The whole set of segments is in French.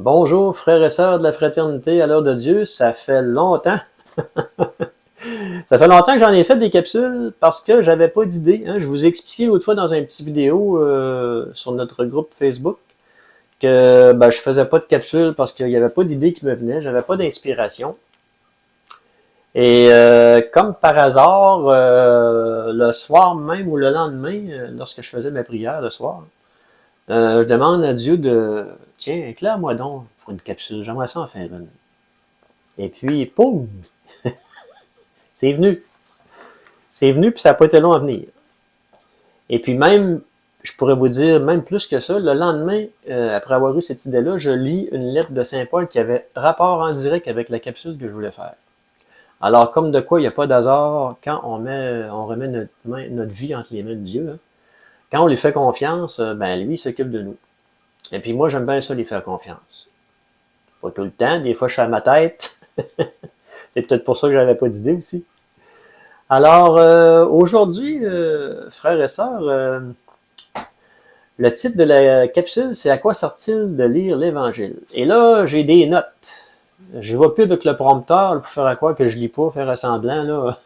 Bonjour frères et sœurs de la fraternité à l'heure de Dieu, ça fait longtemps. Ça fait longtemps que j'en ai fait des capsules parce que j'avais pas d'idée. Hein. Je vous ai expliqué l'autre fois dans une petite vidéo sur notre groupe Facebook que je faisais pas de capsules parce qu'il n'y avait pas d'idée qui me venait, j'avais pas d'inspiration. Et comme par hasard, le soir même ou le lendemain, lorsque je faisais ma prière le soir, je demande à Dieu de tiens, éclaire-moi donc pour une capsule, j'aimerais ça en faire une. Et puis, poum, c'est venu. C'est venu, puis ça n'a pas été long à venir. Et puis même, je pourrais vous dire, même plus que ça, le lendemain, après avoir eu cette idée-là, je lis une lettre de Saint Paul qui avait rapport en direct avec la capsule que je voulais faire. Alors, comme de quoi il n'y a pas d'hasard, quand on remet notre vie entre les mains de Dieu, hein, quand on lui fait confiance, lui, il s'occupe de nous. Et puis moi, j'aime bien ça, lui faire confiance. Pas tout le temps, des fois, je fais à ma tête. C'est peut-être pour ça que j'avais pas d'idée aussi. Alors, aujourd'hui, frères et sœurs, le titre de la capsule, c'est « À quoi sert-il de lire l'Évangile? » Et là, j'ai des notes. Je ne vais plus avec le prompteur pour faire à quoi que je lis pas, faire semblant. Là.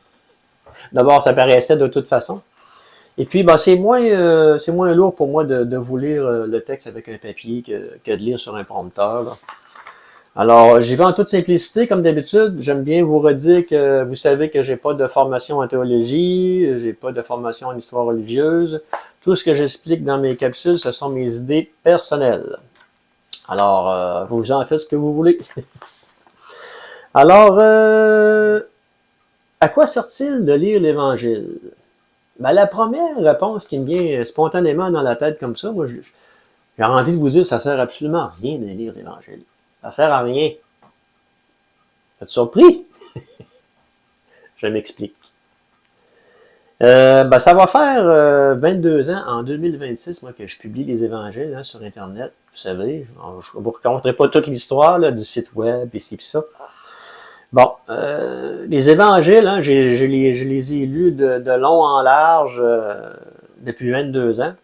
D'abord, ça paraissait de toute façon. Et puis, c'est moins lourd pour moi de vous lire le texte avec un papier que de lire sur un prompteur. Là. Alors, j'y vais en toute simplicité, comme d'habitude. J'aime bien vous redire que vous savez que j'ai pas de formation en théologie, j'ai pas de formation en histoire religieuse. Tout ce que j'explique dans mes capsules, ce sont mes idées personnelles. Alors, vous en faites ce que vous voulez. Alors, à quoi sert-il de lire l'Évangile? La première réponse qui me vient spontanément dans la tête comme ça, moi, j'ai envie de vous dire, ça sert absolument à rien de lire l'Évangile. Ça sert à rien. Vous êtes surpris? Je m'explique. Ça va faire 22 ans, en 2026, moi, que je publie les évangiles sur Internet. Vous savez, je ne vous raconterai pas toute l'histoire du site web, ici et ça. Bon, les évangiles, je les ai lus de long en large depuis 22 ans.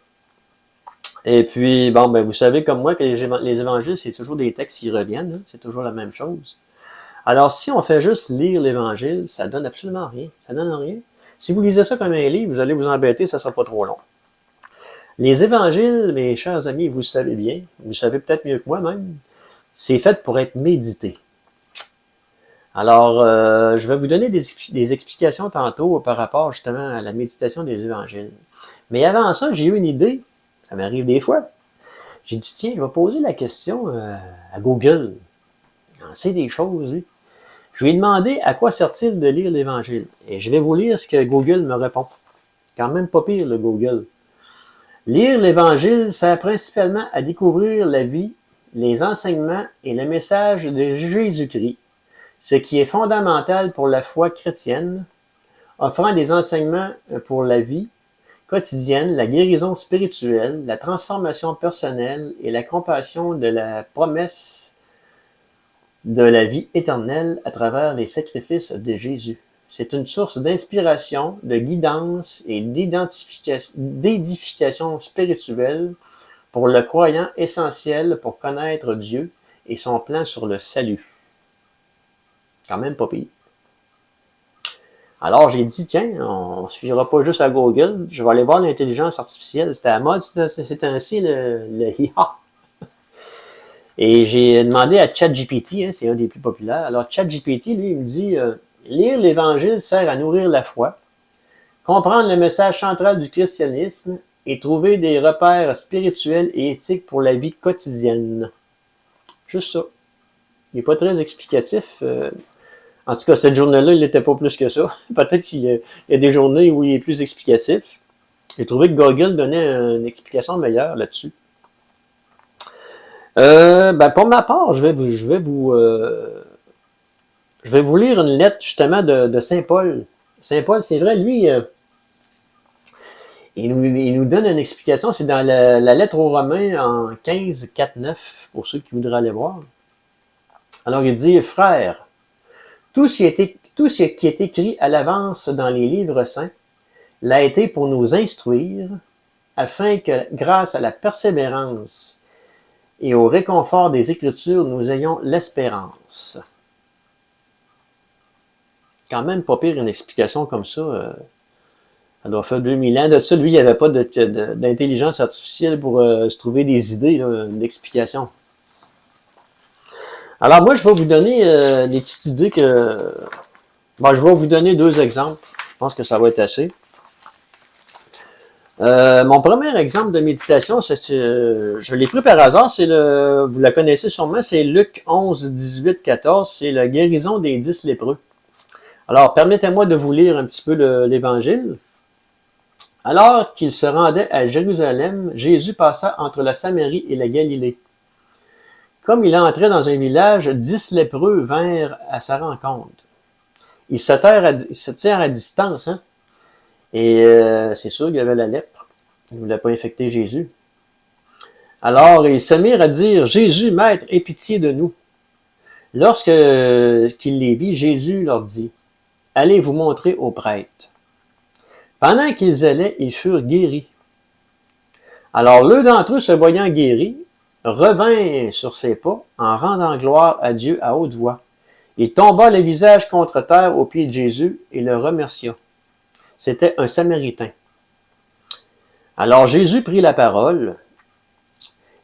Et puis, vous savez comme moi que les évangiles, c'est toujours des textes qui reviennent. Hein, c'est toujours la même chose. Alors, si on fait juste lire l'Évangile, ça donne absolument rien. Ça donne rien. Si vous lisez ça comme un livre, vous allez vous embêter, ça ne sera pas trop long. Les Évangiles, mes chers amis, vous le savez bien, vous le savez peut-être mieux que moi même, c'est fait pour être médité. Alors, je vais vous donner des explications tantôt par rapport justement à la méditation des Évangiles. Mais avant ça, j'ai eu une idée, ça m'arrive des fois. J'ai dit, tiens, je vais poser la question à Google. Il en sait des choses, lui. Je lui ai demandé à quoi sert-il de lire l'Évangile. Et je vais vous lire ce que Google me répond. Quand même pas pire, le Google. Lire l'Évangile sert principalement à découvrir la vie, les enseignements et le message de Jésus-Christ, ce qui est fondamental pour la foi chrétienne, offrant des enseignements pour la vie quotidienne, la guérison spirituelle, la transformation personnelle et la compassion de la promesse de la vie éternelle à travers les sacrifices de Jésus. C'est une source d'inspiration, de guidance et d'édification spirituelle pour le croyant essentiel pour connaître Dieu et son plan sur le salut. Quand même pas pire. Alors j'ai dit, tiens, on ne se fiera pas juste à Google, je vais aller voir l'intelligence artificielle. C'était à la mode, c'est ainsi le IA. Et j'ai demandé à ChatGPT, c'est un des plus populaires. Alors ChatGPT, lui, il me dit lire l'Évangile sert à nourrir la foi, comprendre le message central du christianisme et trouver des repères spirituels et éthiques pour la vie quotidienne. Juste ça. Il n'est pas très explicatif. En tout cas, cette journée-là, il n'était pas plus que ça. Peut-être qu'il y a des journées où il est plus explicatif. J'ai trouvé que Google donnait une explication meilleure là-dessus. Pour ma part, je vais vous lire une lettre justement de Saint Paul. Saint Paul, c'est vrai, lui, il nous donne une explication. C'est dans la lettre aux Romains en 15, 4, 9, pour ceux qui voudraient aller voir. Alors, il dit, frères, tout ce qui est écrit à l'avance dans les livres saints l'a été pour nous instruire, afin que, grâce à la persévérance et au réconfort des Écritures, nous ayons l'espérance. Quand même pas pire une explication comme ça. Ça doit faire 2000 ans de ça. Lui, il n'y avait pas d'intelligence artificielle pour se trouver des idées, d'explications. Alors moi, je vais vous donner des petites idées que... Bon, je vais vous donner 2 exemples. Je pense que ça va être assez. Mon premier exemple de méditation, je l'ai pris par hasard, vous la connaissez sûrement, c'est Luc 11, 18, 14, c'est la guérison des 10 lépreux. Alors, permettez-moi de vous lire un petit peu l'Évangile. Alors qu'il se rendait à Jérusalem, Jésus passa entre la Samarie et la Galilée. Comme il entrait dans un village, 10 lépreux vinrent à sa rencontre. Ils se tirent à distance, hein? Et c'est sûr qu'il y avait la lèpre. Il ne voulait pas infecter Jésus. Alors ils se mirent à dire, Jésus, Maître, aie pitié de nous. Lorsque qu'il les vit, Jésus leur dit, allez vous montrer aux prêtres. Pendant qu'ils allaient, ils furent guéris. Alors l'un d'entre eux, se voyant guéri, revint sur ses pas en rendant gloire à Dieu à haute voix. Il tomba le visage contre terre aux pieds de Jésus et le remercia. C'était un Samaritain. Alors Jésus prit la parole.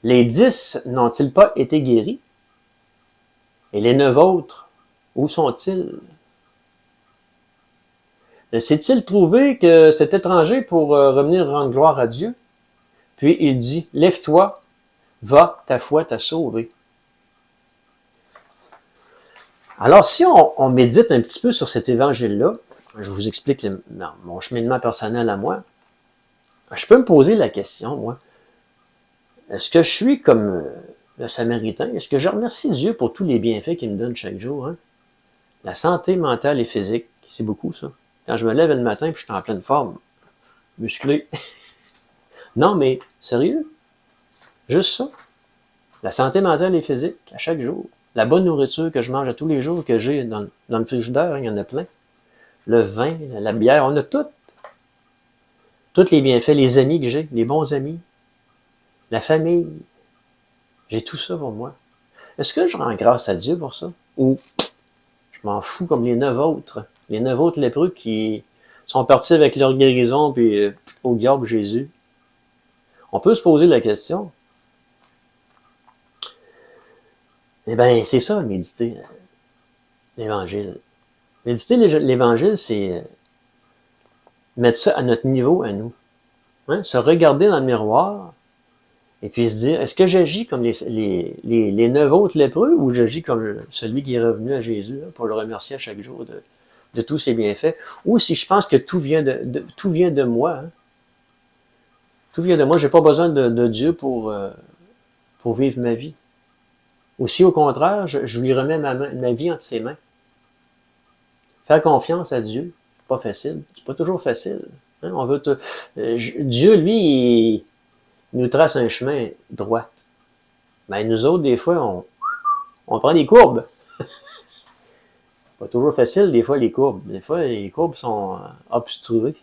Les 10 n'ont-ils pas été guéris? Et les 9 autres, où sont-ils? S'est-il trouvé que cet étranger pour revenir rendre gloire à Dieu? Puis il dit, lève-toi, va, ta foi t'a sauvé. Alors, si on médite un petit peu sur cet évangile-là, je vous explique mon cheminement personnel à moi, je peux me poser la question, moi, est-ce que je suis comme le Samaritain? Est-ce que je remercie Dieu pour tous les bienfaits qu'il me donne chaque jour? Hein? La santé mentale et physique, c'est beaucoup ça. Quand je me lève le matin et je suis en pleine forme, musclé. Non, mais sérieux? Juste ça. La santé mentale et physique, à chaque jour. La bonne nourriture que je mange à tous les jours, que j'ai dans le frigidaire, hein, il y en a plein. Le vin, la bière, on a tout. Tous les bienfaits, les amis que j'ai, les bons amis, la famille. J'ai tout ça pour moi. Est-ce que je rends grâce à Dieu pour ça? Ou je m'en fous comme les 9 autres? Les 9 autres lépreux qui sont partis avec leur guérison puis au diable Jésus. On peut se poser la question. Eh bien, c'est ça, méditer l'Évangile. Méditer l'Évangile, c'est mettre ça à notre niveau, à nous. Hein? Se regarder dans le miroir et puis se dire, est-ce que j'agis comme les 9 autres lépreux ou j'agis comme celui qui est revenu à Jésus hein, pour le remercier à chaque jour de tous ses bienfaits? Ou si je pense que tout vient de moi, hein? Tout vient de moi, j'ai pas besoin de Dieu pour vivre ma vie. Ou si au contraire, je lui remets ma vie entre ses mains. Faire confiance à Dieu, c'est pas facile. C'est pas toujours facile. Hein? Dieu, lui, il nous trace un chemin droit. Mais nous autres, des fois, on prend des courbes. Pas toujours facile, des fois, les courbes. Des fois, les courbes sont obstruées.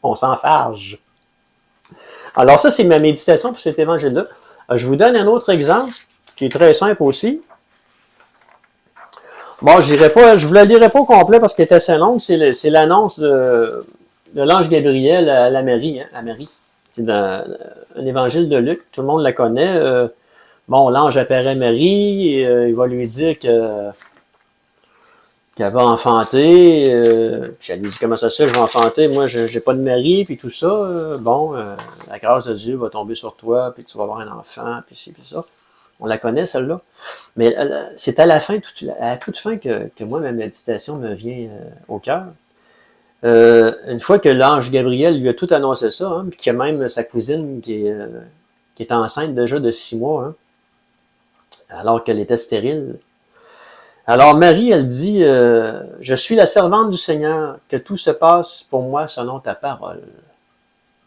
On s'enfarge. Alors ça, c'est ma méditation pour cet évangile-là. Je vous donne un autre exemple qui est très simple aussi. Bon, je vous la lirai pas au complet parce qu'elle est assez longue. C'est l'annonce de l'ange Gabriel à la Marie. Hein, à Marie. C'est dans un évangile de Luc. Tout le monde la connaît. Bon, l'ange apparaît à Marie et il va lui dire qu'elle va enfanter. Puis elle lui dit, comment ça se fait, je vais enfanter? Moi, j'ai pas de mari, puis tout ça. La grâce de Dieu va tomber sur toi, puis tu vas avoir un enfant, puis ci, puis ça. On la connaît, celle-là. Mais c'est à la fin, à la toute fin que moi, ma méditation me vient au cœur. Une fois que l'ange Gabriel lui a tout annoncé ça, hein, puis qu'il y a même sa cousine qui est enceinte déjà de 6 mois, hein, alors qu'elle était stérile. Alors Marie, elle dit, je suis la servante du Seigneur, que tout se passe pour moi selon ta parole.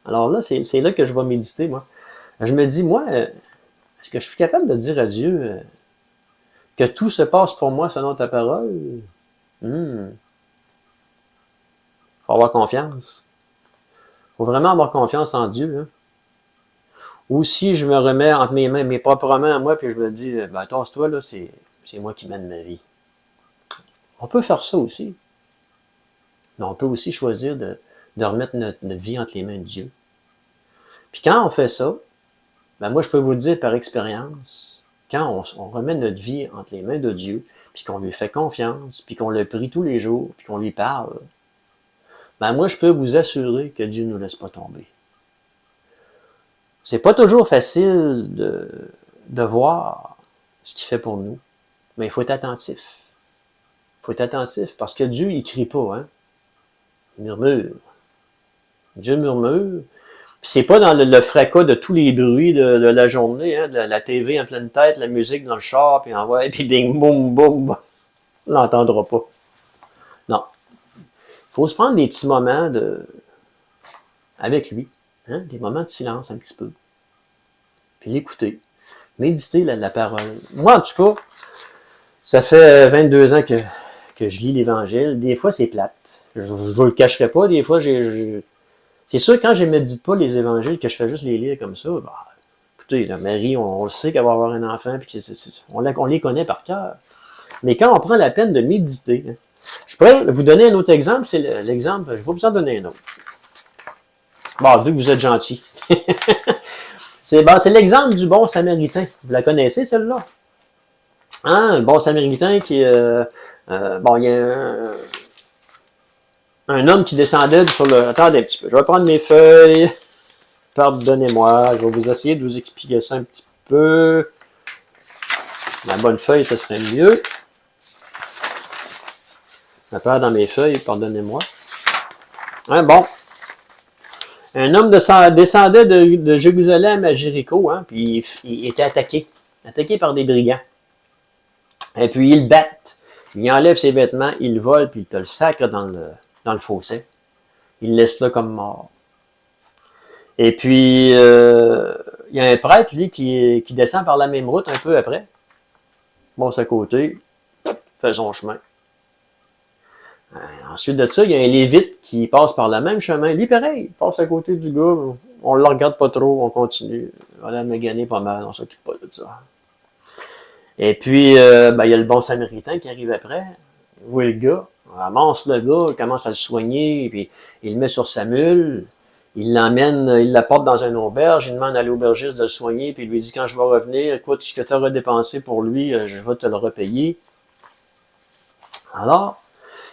Alors là, c'est là que je vais méditer, moi. Je me dis, moi, est-ce que je suis capable de dire à Dieu que tout se passe pour moi selon ta parole? Faut avoir confiance. Faut vraiment avoir confiance en Dieu. Hein? ou si je me remets entre mes mains, mes propres mains à moi, puis je me dis, ben, tasse-toi, là, c'est moi qui mène ma vie. On peut faire ça aussi. Mais on peut aussi choisir de remettre notre vie entre les mains de Dieu. Puis quand on fait ça, ben moi, je peux vous le dire par expérience, quand on remet notre vie entre les mains de Dieu, puis qu'on lui fait confiance, puis qu'on le prie tous les jours, puis qu'on lui parle, ben moi, je peux vous assurer que Dieu ne nous laisse pas tomber. C'est pas toujours facile de voir ce qu'il fait pour nous, mais il faut être attentif. Il faut être attentif, parce que Dieu, il crie pas, hein? Il murmure. Dieu murmure. Puis c'est pas dans le fracas de tous les bruits de la journée, hein, de la TV en pleine tête, la musique dans le char, puis envoie, puis bing, boum, boum, on l'entendra pas. Non. Il faut se prendre des petits moments avec lui, hein, des moments de silence un petit peu. Puis l'écouter. Méditer la parole. Moi, en tout cas, ça fait 22 ans que je lis l'Évangile. Des fois, c'est plate. Je ne vous le cacherai pas. Des fois, c'est sûr, quand je ne médite pas les Évangiles, que je fais juste les lire comme ça, bah, écoutez, la Marie, on le sait qu'elle va avoir un enfant, puis on les connaît par cœur. Mais quand on prend la peine de méditer, hein, je pourrais vous donner un autre exemple. C'est l'exemple, je vais vous en donner un autre. Bon, vu que vous êtes gentil. C'est l'exemple du bon samaritain. Vous la connaissez, celle-là? Hein, un bon samaritain qui... bon, il y a un homme qui descendait sur le... Attendez un petit peu, je vais prendre mes feuilles. Pardonnez-moi, je vais vous essayer de vous expliquer ça un petit peu. La bonne feuille, ce serait mieux. Je perds dans mes feuilles, pardonnez-moi. Hein, bon. Un homme descendait de Jérusalem à Jéricho, hein, puis il était attaqué par des brigands. Et puis il le battent, il enlève ses vêtements, il le vole, puis il te le sacre dans le fossé. Il le laisse là comme mort. Et puis, il y a un prêtre, lui, qui descend par la même route un peu après. Bon, à côté, fait son chemin. Ensuite de ça, il y a un lévite qui passe par le même chemin. Lui, pareil, il passe à côté du gars. On ne le regarde pas trop, on continue. On a magané pas mal, on ne s'occupe pas de ça. Et puis, il y a le bon samaritain qui arrive après. Il voit le gars, on ramasse le gars, il commence à le soigner, puis il le met sur sa mule. Il l'emmène, il l'apporte dans une auberge, il demande à l'aubergiste de le soigner, puis il lui dit, quand je vais revenir, écoute, ce que tu auras dépensé pour lui, je vais te le repayer. Alors,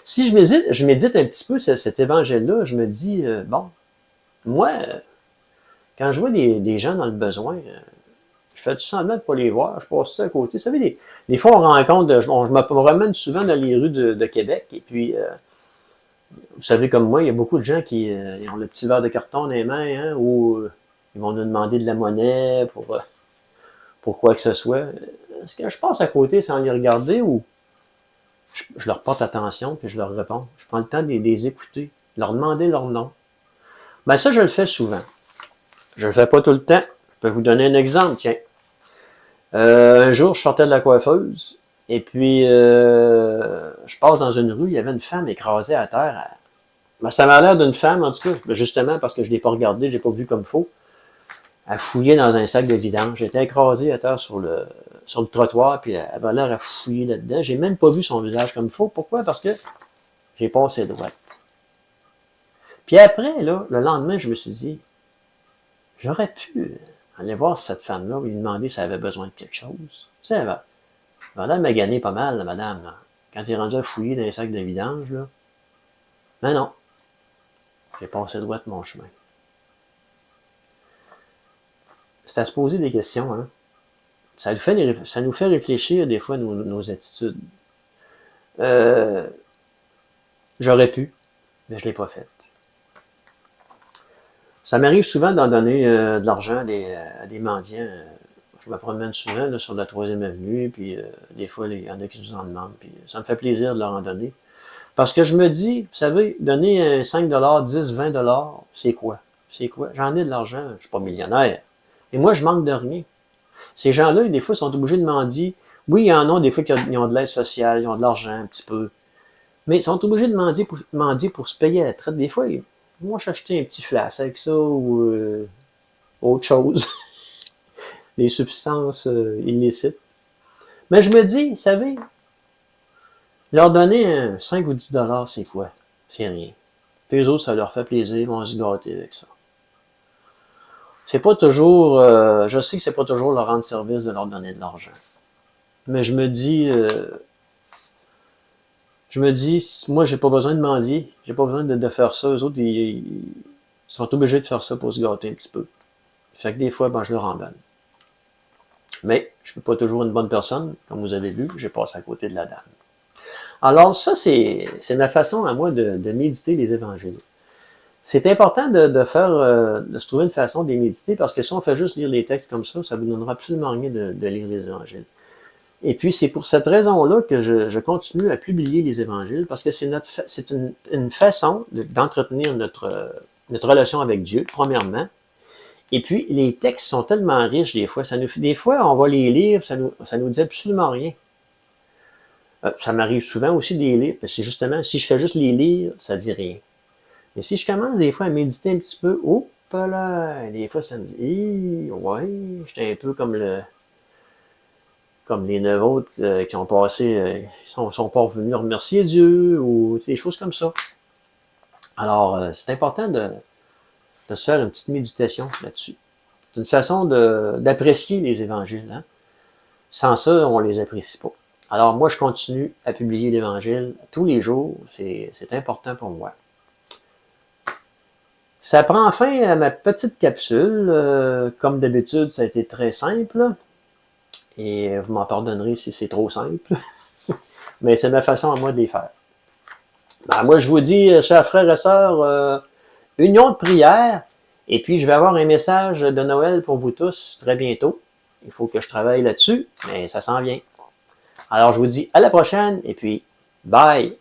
si je médite un petit peu cet évangile-là, je me dis, bon, moi, quand je vois des gens dans le besoin, je fais tout semblant de ne pas les voir, je passe ça à côté. Vous savez, des fois, on rencontre, je me promène souvent dans les rues de Québec, et puis, vous savez comme moi, il y a beaucoup de gens qui ont le petit verre de carton dans les mains, hein, ou ils vont nous demander de la monnaie pour quoi que ce soit. Est-ce que je passe à côté sans les regarder, ou je leur porte attention, puis je leur réponds. Je prends le temps de les écouter, de leur demander leur nom. Ben ça, je le fais souvent. Je le fais pas tout le temps. Je peux vous donner un exemple, tiens. Un jour, je sortais de la coiffeuse, et puis je passe dans une rue, il y avait une femme écrasée à terre. Ben, ça m'a l'air d'une femme, en tout cas, justement, parce que je ne l'ai pas regardée, je ne l'ai pas vu comme faux. Elle fouillait dans un sac de vidange. J'étais écrasé à terre sur le trottoir, puis elle avait l'air à fouiller là-dedans. J'ai même pas vu son visage comme faux. Pourquoi? Parce que j'ai passé droite. Puis après, là, le lendemain, je me suis dit, j'aurais pu aller voir cette femme-là, lui demander si elle avait besoin de quelque chose. Tu sais, elle m'a gagné pas mal, la madame, là. Quand elle est rendue à fouiller dans un sac de vidange, là. Mais non. J'ai passé droite mon chemin. C'est à se poser des questions, hein. Ça nous fait réfléchir des fois nos attitudes. J'aurais pu, mais je ne l'ai pas fait. Ça m'arrive souvent d'en donner de l'argent à des mendiants. Je me promène souvent là, sur la 3e avenue, puis des fois, il y en a qui nous en demandent, puis ça me fait plaisir de leur en donner. Parce que je me dis, vous savez, donner 5 10 20 c'est quoi? C'est quoi? J'en ai de l'argent, je ne suis pas millionnaire. Et moi, je manque de rien. Ces gens-là, des fois, sont obligés de mendier. Oui, il y en a des fois qui ont de l'aide sociale, ils ont de l'argent un petit peu. Mais ils sont obligés de mendier pour se payer à la traite. Des fois, moi, j'ai acheté un petit flash avec ça ou autre chose. les substances illicites. Mais je me dis, vous savez, leur donner un 5 ou 10 $, c'est quoi? C'est rien. Puis eux autres, ça leur fait plaisir, ils vont se gâter avec ça. C'est pas toujours, je sais que c'est pas toujours leur rendre service de leur donner de l'argent. Mais je me dis, moi, j'ai pas besoin de mendier. J'ai pas besoin de faire ça. Eux autres, ils sont obligés de faire ça pour se gâter un petit peu. Fait que des fois, ben, je leur en donne. Mais je ne suis pas toujours une bonne personne. Comme vous avez vu, j'ai passé à côté de la dame. Alors ça, c'est ma façon à moi de méditer les évangiles. C'est important de se trouver une façon de les méditer parce que si on fait juste lire les textes comme ça ne vous donnera absolument rien de lire les évangiles. Et puis, c'est pour cette raison-là que je continue à publier les évangiles parce que c'est une façon d'entretenir notre relation avec Dieu, premièrement. Et puis, les textes sont tellement riches des fois. Des fois, on va les lire, ça nous dit absolument rien. Ça m'arrive souvent aussi de les lire, parce que justement, si je fais juste les lire, ça dit rien. Mais si je commence des fois à méditer un petit peu, oh là, des fois ça me dit, ouais, j'étais un peu comme les 9 autres qui ont passé, sont pas revenus remercier Dieu, ou des choses comme ça. Alors, c'est important de se faire une petite méditation là-dessus. C'est une façon d'apprécier les évangiles. Hein? Sans ça, on les apprécie pas. Alors, moi, je continue à publier l'Évangile tous les jours. C'est important pour moi. Ça prend fin à ma petite capsule. Comme d'habitude, ça a été très simple. Et vous m'en pardonnerez si c'est trop simple. Mais c'est ma façon à moi de les faire. Ben, moi, je vous dis, chers frères et sœurs, union de prière. Et puis, je vais avoir un message de Noël pour vous tous très bientôt. Il faut que je travaille là-dessus, mais ça s'en vient. Alors, je vous dis à la prochaine et puis, bye!